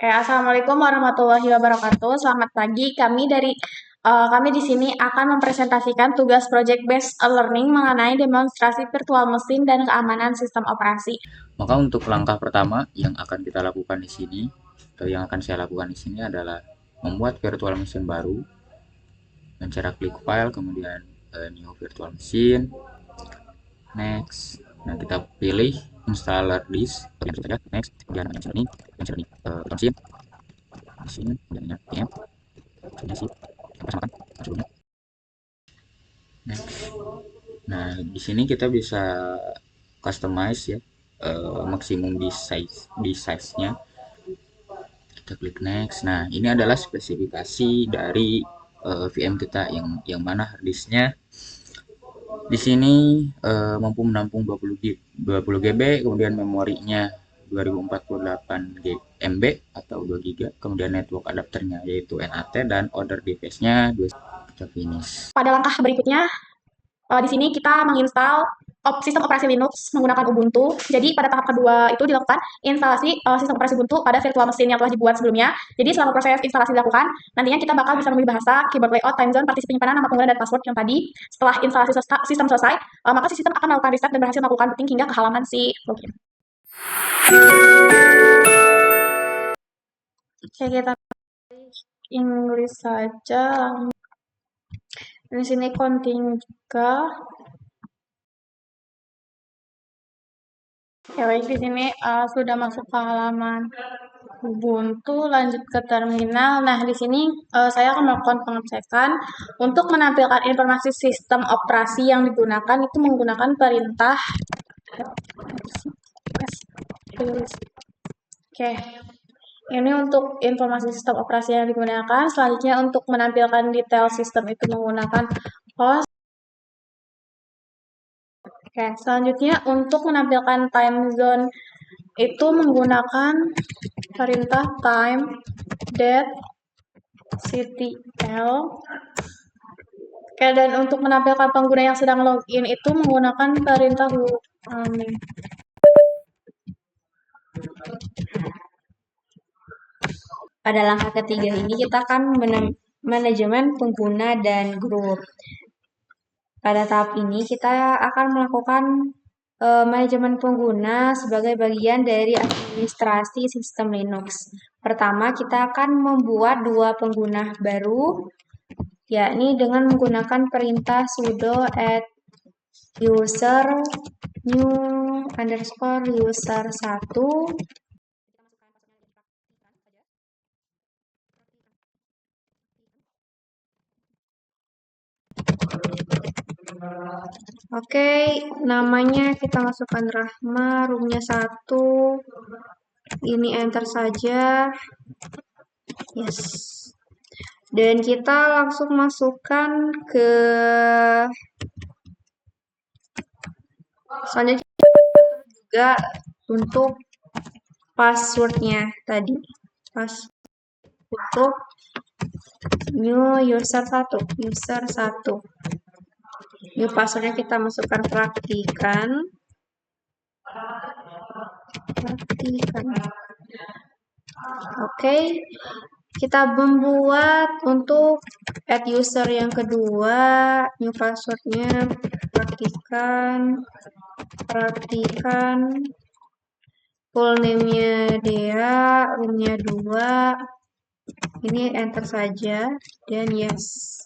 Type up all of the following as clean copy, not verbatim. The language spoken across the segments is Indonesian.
Assalamualaikum warahmatullahi wabarakatuh. Selamat pagi. Kami di sini akan mempresentasikan tugas project based learning mengenai demonstrasi virtual mesin dan keamanan sistem operasi. Maka untuk langkah pertama yang akan kita lakukan di sini, yang akan saya lakukan di sini adalah membuat virtual machine baru, dengan cara klik file, kemudian new virtual machine, next. Nah, kita pilih installer disk, saja, next, kemudian ini, mesin, kemudian PM, kemudian sih, sebelumnya, next. Nah, di sini kita bisa customize ya, maksimum di size-nya. Kita klik next. Nah, ini adalah spesifikasi dari VM kita yang mana harddisknya di sini mampu menampung 20 GB, kemudian memorinya 2048 MB atau 2 GB, kemudian network adapternya yaitu NAT dan order device-nya 2. Kita finish. Pada langkah berikutnya, di sini kita menginstal sistem operasi Linux menggunakan Ubuntu. Jadi pada tahap kedua itu dilakukan instalasi sistem operasi Ubuntu pada virtual mesin yang telah dibuat sebelumnya. Jadi selama proses instalasi dilakukan, nantinya kita bakal bisa memilih bahasa, keyboard layout, time zone, partisi penyimpanan, nama pengguna, dan password yang tadi. Setelah instalasi sistem selesai, maka sistem akan melakukan reset dan berhasil melakukan booting hingga ke halaman si login. Oke, kita Inggris saja. Di sini continue juga. Ya baik, di sini sudah masuk ke halaman Ubuntu, lanjut ke terminal. Nah, di sini saya akan melakukan pengecekan untuk menampilkan informasi sistem operasi yang digunakan itu menggunakan perintah. Oke, ini untuk informasi sistem operasi yang digunakan. Selanjutnya untuk menampilkan detail sistem itu menggunakan host. Oke, selanjutnya untuk menampilkan time zone itu menggunakan perintah time date ctl. Oke, dan untuk menampilkan pengguna yang sedang login itu menggunakan perintah roaming. Pada langkah ketiga ini kita akan manajemen pengguna dan grup. Pada tahap ini kita akan melakukan manajemen pengguna sebagai bagian dari administrasi sistem Linux. Pertama, kita akan membuat dua pengguna baru, yakni dengan menggunakan perintah sudo add user new underscore user 1. Oke, namanya kita masukkan Rahma, roomnya 1. Ini enter saja. Yes. Dan kita langsung masukkan ke selanjutnya juga untuk passwordnya tadi. Untuk new user 1. New passwordnya kita masukkan praktikan. Oke, kita membuat untuk add user yang kedua, new passwordnya praktikan, full name-nya Dea, roomnya 2, ini enter saja, dan yes.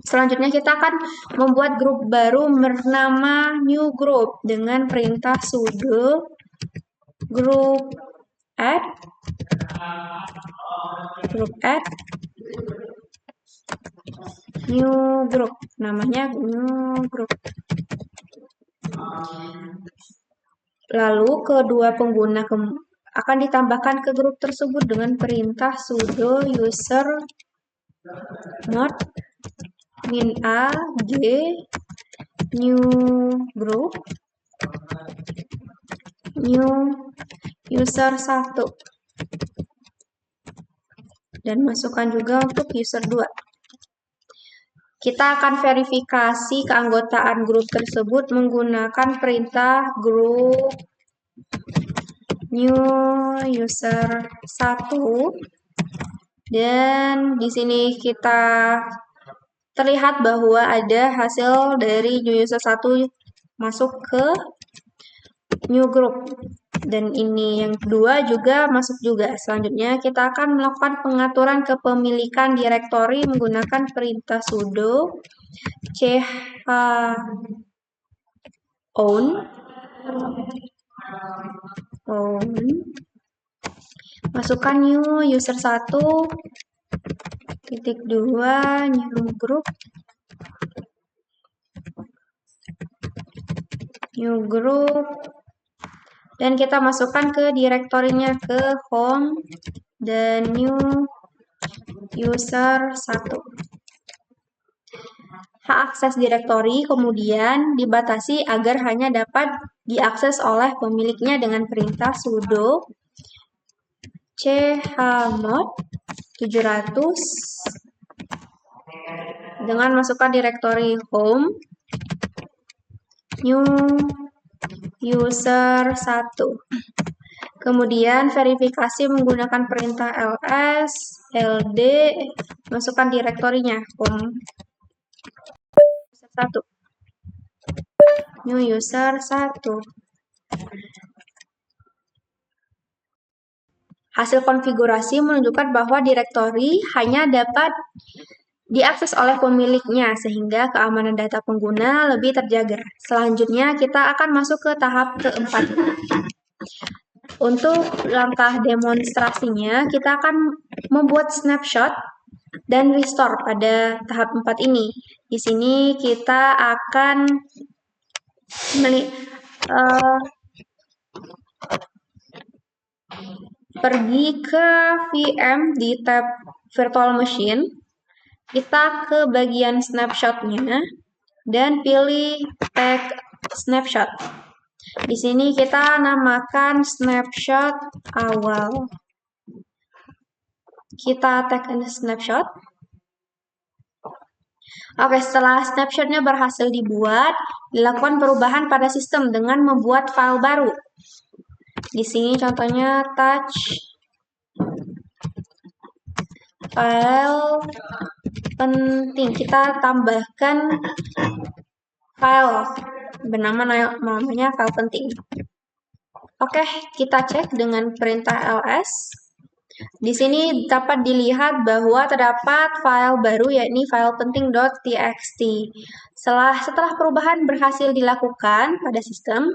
Selanjutnya kita akan membuat grup baru bernama new group dengan perintah sudo group add new group, namanya new group. Lalu kedua pengguna akan ditambahkan ke grup tersebut dengan perintah sudo user not min a g new group new user 1 dan masukkan juga untuk user 2. Kita akan verifikasi keanggotaan grup tersebut menggunakan perintah group new user 1, dan di sini kita terlihat bahwa ada hasil dari new user 1 masuk ke new group, dan ini yang kedua juga masuk juga. Selanjutnya kita akan melakukan pengaturan kepemilikan direktori menggunakan perintah sudo chown masukkan new user 1 titik 2 new group dan kita masukkan ke direktorinya ke home dan new user 1. Hak akses direktori kemudian dibatasi agar hanya dapat diakses oleh pemiliknya dengan perintah sudo chmod 700 dengan masukkan direktori home new user 1. Kemudian verifikasi menggunakan perintah ls ld, masukkan direktorinya home user 1 new user 1. Hasil konfigurasi menunjukkan bahwa direktori hanya dapat diakses oleh pemiliknya sehingga keamanan data pengguna lebih terjaga. Selanjutnya kita akan masuk ke tahap keempat. Untuk langkah demonstrasinya kita akan membuat snapshot dan restore pada tahap 4 ini. Di sini kita akan pergi ke VM di tab Virtual Machine, kita ke bagian snapshot-nya dan pilih tag snapshot. Di sini kita namakan snapshot awal. Kita tag snapshot. Oke, setelah snapshotnya berhasil dibuat, dilakukan perubahan pada sistem dengan membuat file baru. Di sini contohnya touch file penting. Kita tambahkan file namanya file penting. Oke, kita cek dengan perintah ls. Di sini dapat dilihat bahwa terdapat file baru yakni file penting.txt. Setelah perubahan berhasil dilakukan pada sistem,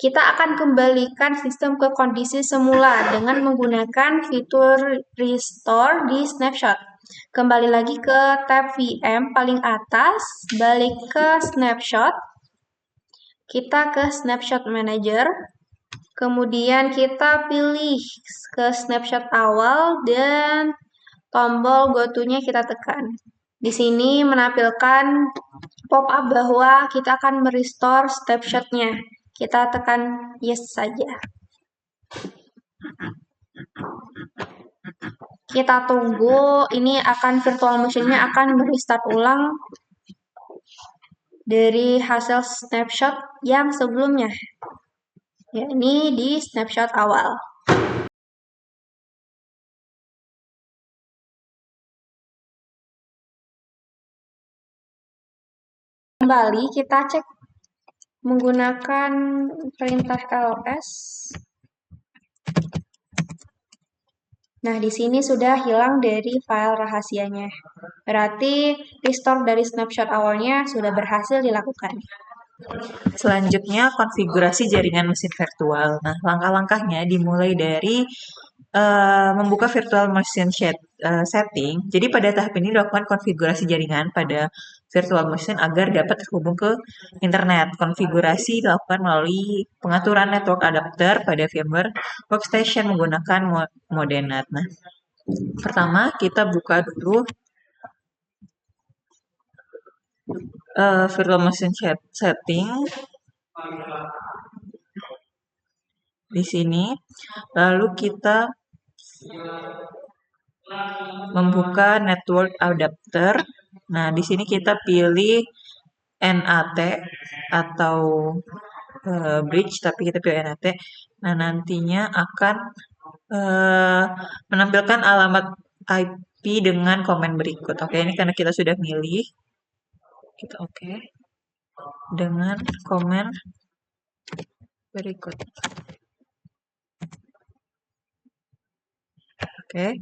kita akan kembalikan sistem ke kondisi semula dengan menggunakan fitur restore di snapshot. Kembali lagi ke tab VM paling atas, balik ke snapshot. Kita ke snapshot manager. Kemudian kita pilih ke snapshot awal dan tombol go to-nya kita tekan. Di sini menampilkan pop-up bahwa kita akan merestore snapshot-nya. Kita tekan yes saja. Kita tunggu, ini akan virtual machine-nya akan merestart ulang dari hasil snapshot yang sebelumnya. Ya, ini di snapshot awal. Kembali kita cek menggunakan perintah ls. Nah, di sini sudah hilang dari file rahasianya. Berarti restore dari snapshot awalnya sudah berhasil dilakukan. Selanjutnya, konfigurasi jaringan mesin virtual. Nah, langkah-langkahnya dimulai dari membuka virtual machine setting. Jadi pada tahap ini dilakukan konfigurasi jaringan pada virtual machine agar dapat terhubung ke internet. Konfigurasi dilakukan melalui pengaturan network adapter pada VMware Workstation menggunakan mode NAT. Nah, pertama kita buka dulu virtual machine setting di sini, lalu kita membuka network adapter. Nah, di sini kita pilih NAT atau bridge, tapi kita pilih NAT. Nah, nantinya akan menampilkan alamat IP dengan komen berikut. Oke, ini karena kita sudah milih. Kita oke. Dengan komen berikut. Oke,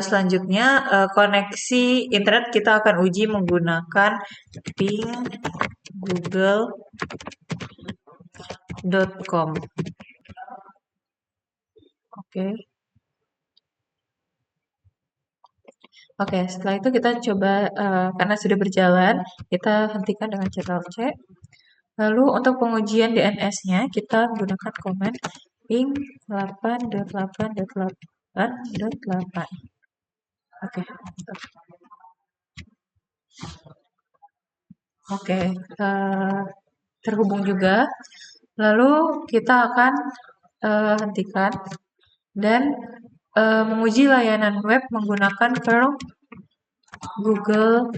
selanjutnya koneksi internet kita akan uji menggunakan ping google.com. Oke. Oke, setelah itu kita coba, karena sudah berjalan, kita hentikan dengan Ctrl+C. Lalu untuk pengujian DNS-nya, kita menggunakan komen ping 8.8.8.8. Oke. Oke, terhubung juga. Lalu kita akan hentikan dan menguji layanan web menggunakan curl google.com.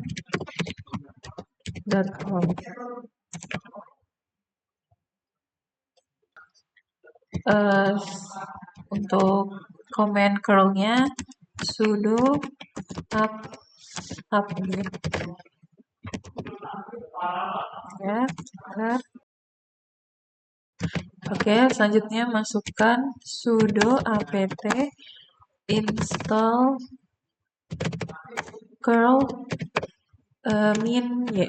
Untuk komen curl-nya sudo update. Ya, oke, selanjutnya masukkan sudo apt install curl min y.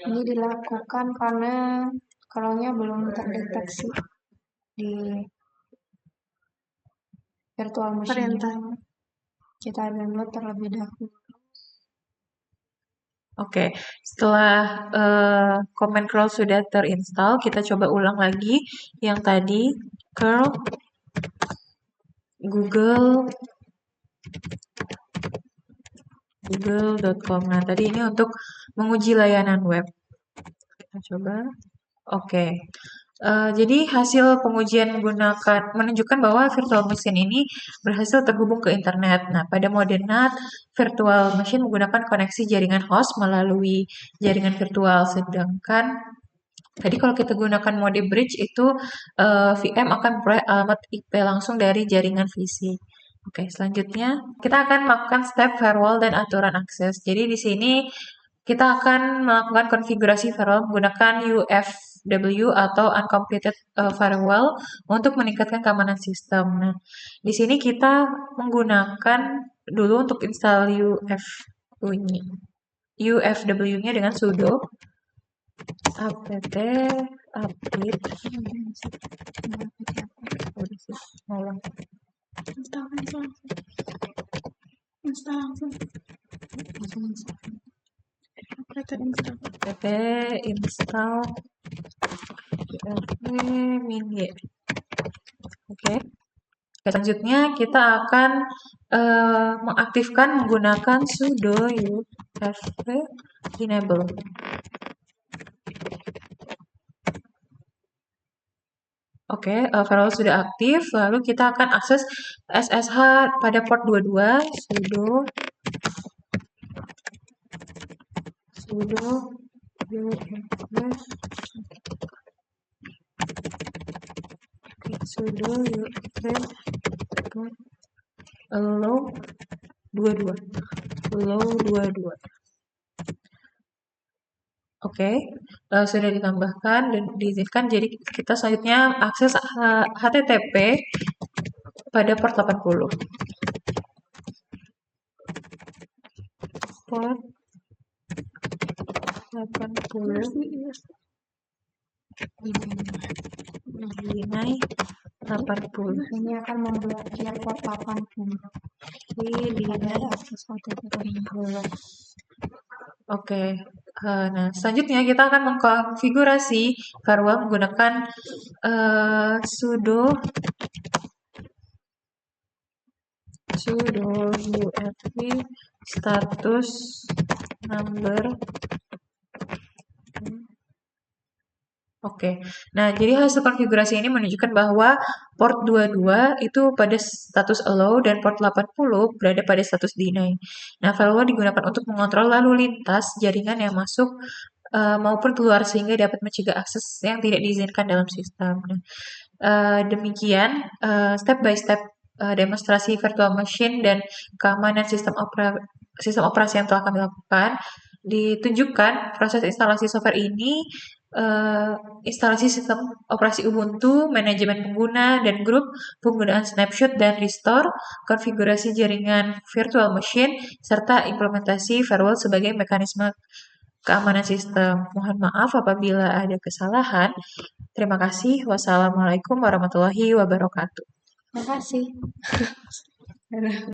Ini dilakukan karena curl-nya belum terdeteksi di virtual machine. Kita download terlebih dahulu. Oke, setelah komen curl sudah terinstall, kita coba ulang lagi yang tadi curl google.com. Nah, tadi ini untuk menguji layanan web. Kita coba. Oke. Jadi hasil pengujian menunjukkan bahwa virtual machine ini berhasil terhubung ke internet. Nah, pada mode NAT, virtual machine menggunakan koneksi jaringan host melalui jaringan virtual. Sedangkan tadi kalau kita gunakan mode bridge itu VM akan memperoleh alamat IP langsung dari jaringan fisik. Oke, selanjutnya kita akan melakukan step firewall dan aturan akses. Jadi di sini kita akan melakukan konfigurasi firewall menggunakan UFW atau Uncompleted Firewall untuk meningkatkan keamanan sistem. Nah, di sini kita menggunakan dulu untuk install UFW-nya dengan sudo apt update. apt install min y. Oke. Selanjutnya kita akan mengaktifkan menggunakan sudo ufv enable. Oke, firewall sudah aktif, lalu kita akan akses SSH pada port 22, sudo allow 22. Oke, sudah ditambahkan dan diizinkan. Jadi kita selanjutnya akses HTTP pada port 80. Port 80. Deny 80. Ini akan memblokir port 80. Deny akses HTTP. Oke. Nah, selanjutnya kita akan mengkonfigurasi firewall menggunakan sudo ufv status number. Oke. Nah, jadi hasil konfigurasi ini menunjukkan bahwa port 22 itu pada status allow dan port 80 berada pada status deny. Nah, firewall digunakan untuk mengontrol lalu lintas jaringan yang masuk maupun keluar sehingga dapat mencegah akses yang tidak diizinkan dalam sistem. Nah, Demikian step by step demonstrasi virtual machine dan keamanan sistem operasi yang telah kami lakukan. Ditunjukkan proses instalasi software ini, instalasi sistem operasi Ubuntu, manajemen pengguna dan grup, penggunaan snapshot dan restore, konfigurasi jaringan virtual machine, serta implementasi firewall sebagai mekanisme keamanan sistem. Mohon maaf apabila ada kesalahan. Terima kasih. Wassalamualaikum warahmatullahi wabarakatuh. Terima kasih.